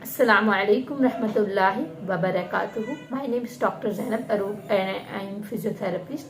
Assalamu alaikum rahmatullahi wa barakatuhu. My name is Dr. Zainab Aroub and I am physiotherapist.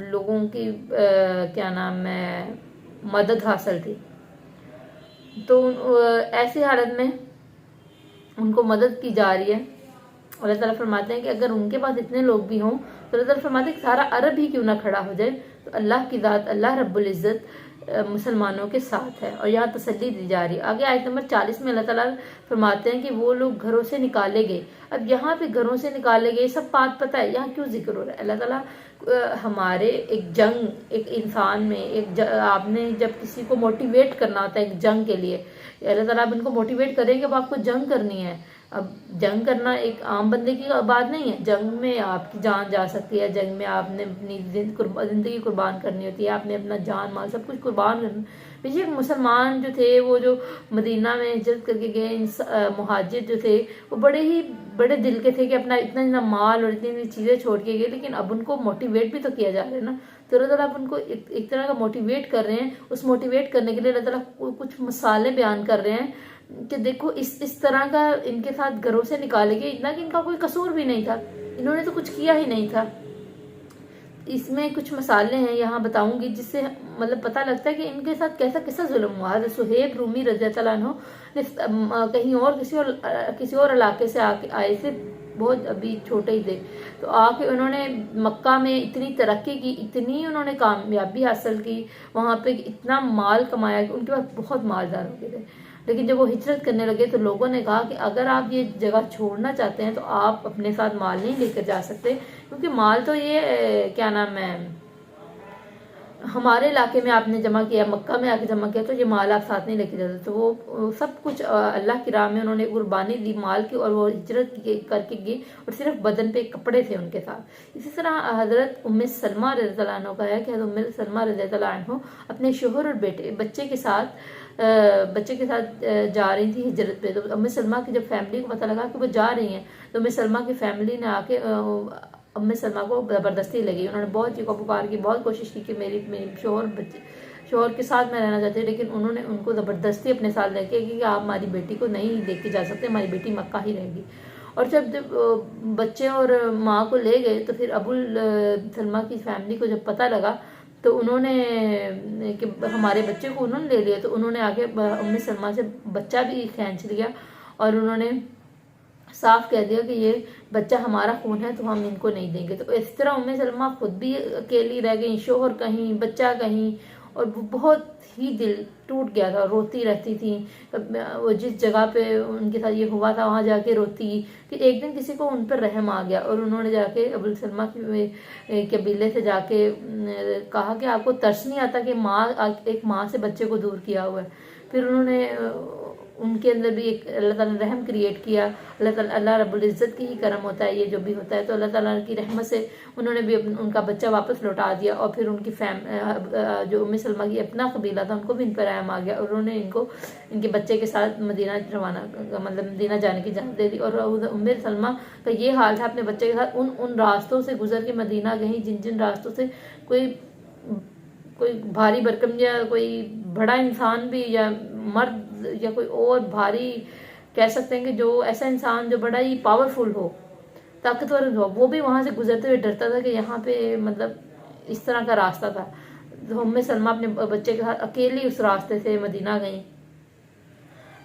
لوگوں کی کیا نام ہے مدد حاصل تھی. تو ایسی حالت میں ان کو مدد کی جا رہی ہے. اللہ تعالیٰ فرماتے ہیں کہ اگر ان کے پاس اتنے لوگ بھی ہوں تو اللہ تعالیٰ فرماتے ہیں کہ سارا عرب ہی کیوں نہ کھڑا ہو جائے تو اللہ کی ذات اللہ رب العزت مسلمانوں کے ساتھ ہے. اور یہاں تسلی دی جا رہی ہے. آگے آیت نمبر 40 میں اللہ تعالیٰ فرماتے ہیں کہ وہ لوگ گھروں سے نکالے گئے. اب یہاں پہ گھروں سے نکالے گئے سب بات پتہ ہے یہاں کیوں ذکر ہو رہا ہے. اللہ تعالیٰ ہمارے ایک جنگ ایک انسان میں آپ نے جب کسی کو موٹیویٹ کرنا ہوتا ہے ایک جنگ کے لیے اللہ تعالیٰ آپ ان کو موٹیویٹ کریں کہ اب آپ کو جنگ کرنی ہے. اب جنگ کرنا ایک عام بندے کی بات نہیں ہے. جنگ میں آپ کی جان جا سکتی ہے. جنگ میں آپ نے اپنی زندگی قربان کرنی ہوتی ہے. آپ نے اپنا جان مال سب کچھ قربان کرنا. پیچھے مسلمان جو تھے وہ جو مدینہ میں ہجرت کر کے گئے مہاجر جو تھے وہ بڑے دل کے تھے کہ اپنا اتنا مال اور اتنی چیزیں چھوڑ کے گئے لیکن اب ان کو موٹیویٹ بھی تو کیا جا رہا ہے نا. تو اللہ تعالیٰ اب ان کو ایک طرح کا موٹیویٹ کر رہے ہیں. اس موٹیویٹ کرنے کے لیے اللہ تعالیٰ کچھ مثالیں بیان کر رہے ہیں کہ دیکھو اس طرح کا ان کے ساتھ گھروں سے نکالے گئے اتنا کہ ان کا کوئی قصور بھی نہیں تھا. انہوں نے تو کچھ کیا ہی نہیں تھا. اس میں کچھ مسالے ہیں یہاں بتاؤں گی جس سے مطلب پتہ لگتا ہے کہ ان کے ساتھ کیسا ظلم ہوا. حضرت صہیب رومی رضی اللہ عنہ کہیں اور کسی اور علاقے سے آئے تھے. بہت ابھی چھوٹے ہی تھے تو آ کے انہوں نے مکہ میں اتنی ترقی کی اتنی انہوں نے کامیابی حاصل کی وہاں پہ اتنا مال کمایا کہ ان کے پاس بہت مالدار ہو گئے تھے. لیکن جب وہ ہجرت کرنے لگے تو لوگوں نے کہا کہ اگر آپ یہ جگہ چھوڑنا چاہتے ہیں تو آپ اپنے ساتھ مال نہیں لے کر جا سکتے کیونکہ مال تو یہ کیا نام ہے ہمارے علاقے میں آپ نے جمع کیا مکہ میں آ کے جمع کیا تو یہ مال آپ ساتھ نہیں لے کے جاتے. تو وہ سب کچھ اللہ کی راہ میں انہوں نے قربانی دی مال کی اور وہ ہجرت کر کے گئے اور صرف بدن پہ کپڑے تھے ان کے ساتھ. اسی طرح حضرت ام سلمہ رضی اللہ عنہ کا ہے کہ حضرت ام سلمہ رضی اللہ عنہ اپنے شوہر اور بچے کے ساتھ جا رہی تھی ہجرت پہ. تو ام سلمہ کی جب فیملی کو پتہ لگا کہ وہ جا رہی ہیں تو ام سلمہ کی فیملی نے آ کے ام سلمہ کو زبردستی لگی. انہوں نے بہت چیخو پکار کی بہت کوشش کی کہ میری شوہر کے ساتھ میں رہنا چاہتے لیکن انہوں نے ان کو زبردستی اپنے ساتھ لے کے کہ آپ ہماری بیٹی کو نہیں لے کے جا سکتے ہماری بیٹی مکہ ہی رہے گی. اور جب بچے اور ماں کو لے گئے تو پھر ابو سلمہ کی فیملی کو جب پتہ لگا تو انہوں نے کہ ہمارے بچے کو انہوں نے لے لیا تو انہوں نے آگے ام سلمہ سے بچہ بھی کھینچ لیا اور انہوں نے صاف کہہ دیا کہ یہ بچہ ہمارا خون ہے تو ہم ان کو نہیں دیں گے. تو اس طرح ام سلمہ خود بھی اکیلی رہ گئی شوہر کہیں بچہ کہیں اور وہ بہت ہی دل ٹوٹ گیا تھا. روتی رہتی تھی وہ جس جگہ پہ ان کے ساتھ یہ ہوا تھا وہاں جا کے روتی کہ ایک دن کسی کو ان پر رحم آ گیا اور انہوں نے جا کے ابو سلمہ کے قبیلے سے جا کے کہا کہ آپ کو ترس نہیں آتا کہ ایک ماں سے بچے کو دور کیا ہوا ہے. پھر انہوں نے ان کے اندر بھی ایک اللہ تعالیٰ نے رحم کریٹ کیا. اللہ رب العزت کی ہی کرم ہوتا ہے یہ جو بھی ہوتا ہے. تو اللہ تعالیٰ کی رحمت سے انہوں نے بھی ان کا بچہ واپس لوٹا دیا اور پھر ان کی جو ام سلمہ کی اپنا قبیلہ تھا ان کو بھی ان پر رحم آ گیا اور انہوں نے ان کے بچے کے ساتھ مدینہ روانہ مطلب مدینہ جانے کی اجازت دے دی. اور ام سلمہ کا یہ حال تھا اپنے بچے کے ساتھ ان راستوں سے گزر کے مدینہ گئی جن راستوں سے کوئی بھاری بھرکم یا کوئی بڑا انسان بھی یا مرد یا کوئی اور بھاری کہہ سکتے ہیں کہ جو ایسا انسان جو بڑا ہی پاورفل ہو طاقتور ہو وہ بھی وہاں سے گزرتے ہوئے ڈرتا تھا کہ یہاں پہ مطلب اس طرح کا راستہ تھا. تو ام سلمہ اپنے بچے کے ساتھ اکیلی اس راستے سے مدینہ گئیں.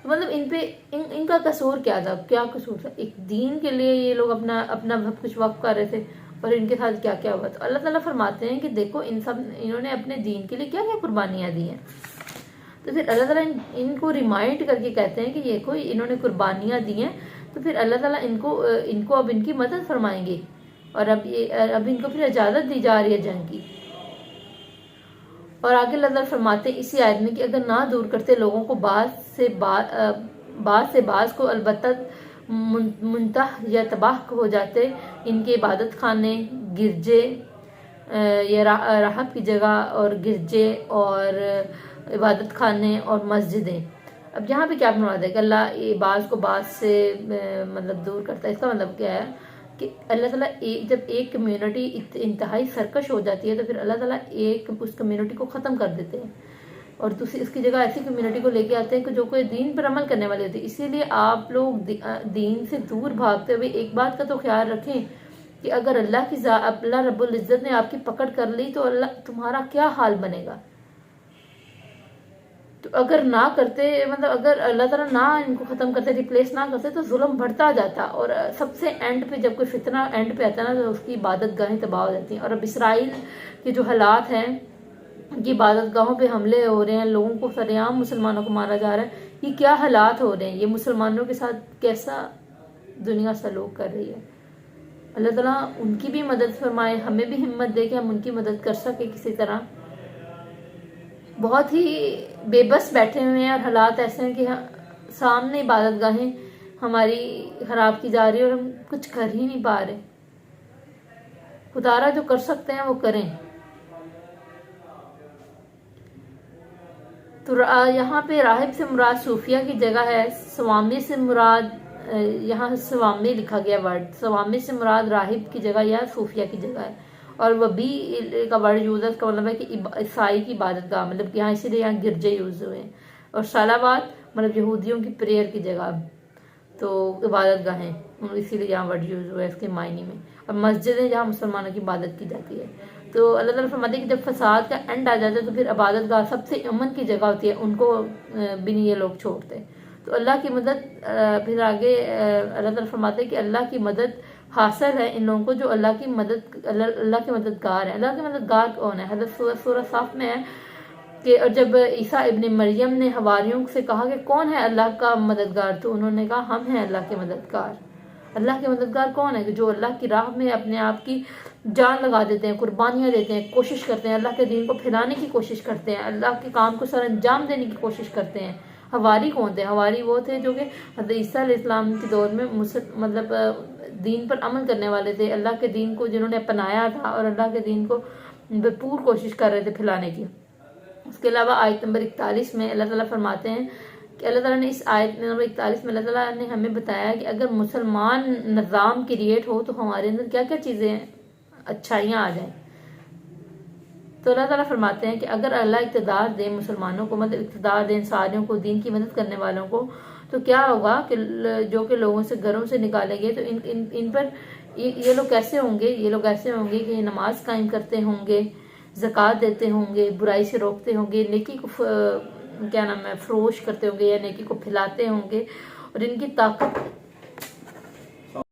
مطلب ان کا قصور کیا تھا کیا قصور تھا. ایک دین کے لیے یہ لوگ اپنا کچھ وقف کر رہے تھے اور ان کے ساتھ کیا کیا ہوا. تو اللہ تعالیٰ فرماتے ہیں کہ دیکھو انہوں نے اپنے دین کے لیے کیا کیا قربانیاں دی ہیں. تو پھر اللہ تعالیٰ ان کو ریمائنڈ کر کے کہتے ہیں کہ یہ کوئی انہوں نے قربانیاں دی ہیں تو پھر اللہ تعالیٰ ان کو اب ان کی مدد فرمائیں گے اور اب ان کو پھر اجازت دی جا رہی ہے جنگ کی. اور آگے اللہ تعالیٰ فرماتے ہیں اسی آیت میں کہ اگر نہ دور کرتے لوگوں کو بعض سے بعض کو البتہ منتح یا تباہ ہو جاتے ان کے عبادت خانے گرجے یا راحت کی جگہ اور گرجے اور عبادت خانے اور مسجدیں. اب یہاں پہ کیا مراد ہے کہ اللہ بعض کو بعض سے مطلب دور کرتا ہے. اس کا مطلب کیا ہے کہ اللہ تعالیٰ جب ایک کمیونٹی انتہائی سرکش ہو جاتی ہے تو پھر اللہ تعالیٰ اس کمیونٹی کو ختم کر دیتے ہیں اور دوسری اس کی جگہ ایسی کمیونٹی کو لے کے آتے ہیں کہ جو کوئی دین پر عمل کرنے والی ہوتی ہے. اسی لیے آپ لوگ دین سے دور بھاگتے ہوئے ایک بات کا تو خیال رکھیں کہ اگر اللہ رب العزت نے آپ کی پکڑ کر لی تو تمہارا کیا حال بنے گا. تو اگر نہ کرتے، مطلب اگر اللہ تعالیٰ نہ ان کو ختم کرتے، ریپلیس نہ کرتے، تو ظلم بڑھتا جاتا. اور سب سے اینڈ پہ جب کوئی فتنہ اینڈ پہ آتا ہے نا، تو اس کی عبادت گاہیں تباہ ہو جاتی ہیں. اور اب اسرائیل کے جو حالات ہیں، یہ عبادت گاہوں پہ حملے ہو رہے ہیں، لوگوں کو سرعام مسلمانوں کو مارا جا رہا ہے، یہ کیا حالات ہو رہے ہیں، یہ مسلمانوں کے ساتھ کیسا دنیا سلوک کر رہی ہے. اللہ تعالیٰ ان کی بھی مدد فرمائے، ہمیں بھی ہمت دے کہ ہم ان کی مدد کر سکیں کسی طرح. بہت ہی بے بس بیٹھے ہوئے ہیں، اور حالات ایسے ہیں کہ سامنے عبادت گاہیں ہماری خراب کی جا رہی ہے اور ہم کچھ کر ہی نہیں پا رہے. خدا را جو کر سکتے ہیں وہ کریں. تو یہاں پہ راہب سے مراد صوفیہ کی جگہ ہے. سوامی سے مراد، یہاں سوامی لکھا گیا ورڈ، سوامی سے مراد راہب کی جگہ یا صوفیہ کی جگہ ہے. اور وبی کا ورڈ یوز ہے، اس کا مطلب ہے کہ عیسائی کی عبادت گاہ، مطلب یہاں اسی لیے یہاں گرجے یوز ہوئے ہیں. اور صلوات مطلب یہودیوں کی پریئر کی جگہ، تو عبادت گاہیں اسی لیے یہاں ورڈ یوز ہوا ہے اس کے معنی میں. اور مسجدیں جہاں مسلمانوں کی عبادت کی جاتی ہے. تو اللہ تعالیٰ فرماتے ہیں کہ جب فساد کا اینڈ آ جاتا ہے تو پھر عبادت گاہ سب سے امن کی جگہ ہوتی ہے، ان کو بھی نہیں یہ لوگ چھوڑتے. تو اللہ کی مدد، پھر آگے اللہ تعالیٰ فرماتے ہیں کہ اللہ کی مدد حاصل ہے ان لوگوں کو جو اللہ کی مددگار ہیں. اللہ کے مددگار کون ہے؟ حضرت سورہ صاف میں ہے کہ اور جب عیسیٰ ابن مریم نے حواریوں سے کہا کہ کون ہے اللہ کا مددگار، تو انہوں نے کہا ہم ہیں اللہ کے مددگار. اللہ کے مددگار کون ہے؟ کہ جو اللہ کی راہ میں اپنے آپ کی جان لگا دیتے ہیں، قربانیاں دیتے ہیں، کوشش کرتے ہیں، اللہ کے دین کو پھیلانے کی کوشش کرتے ہیں، اللہ کے کام کو سر انجام دینے کی کوشش کرتے ہیں. حواری کون تھے؟ حواری وہ تھے جو کہ حضرت عیسیٰ علیہ السلام کے دور میں مطلب دین پر عمل کرنے والے تھے، اللہ کے دین کو جنہوں نے اپنایا تھا اور اللہ کے دین کو بھرپور کوشش کر رہے تھے پھیلانے کی. اس کے علاوہ آیت نمبر 41 میں اللہ تعالیٰ فرماتے ہیں کہ اللہ تعالیٰ نے اس آیت نمبر 41 میں اللہ تعالیٰ نے ہمیں بتایا کہ اگر مسلمان نظام کریٹ ہو تو ہمارے اندر کیا کیا چیزیں اچھائیاں آ جائیں. تو اللہ تعالیٰ فرماتے ہیں کہ اگر اللہ اقتدار دے مسلمانوں کو، مطلب اقتدار دے انصاریوں کو، دین کی مدد کرنے والوں کو، تو کیا ہوگا کہ جو کہ لوگوں سے گھروں سے نکالیں گے تو ان پر یہ لوگ کیسے ہوں گے؟ یہ لوگ ایسے ہوں گے کہ یہ نماز قائم کرتے ہوں گے، زکوٰۃ دیتے ہوں گے، برائی سے روکتے ہوں گے، نیکی کو فروش کرتے ہوں گے یا نیکی کو پھیلاتے ہوں گے. اور ان کی طاقت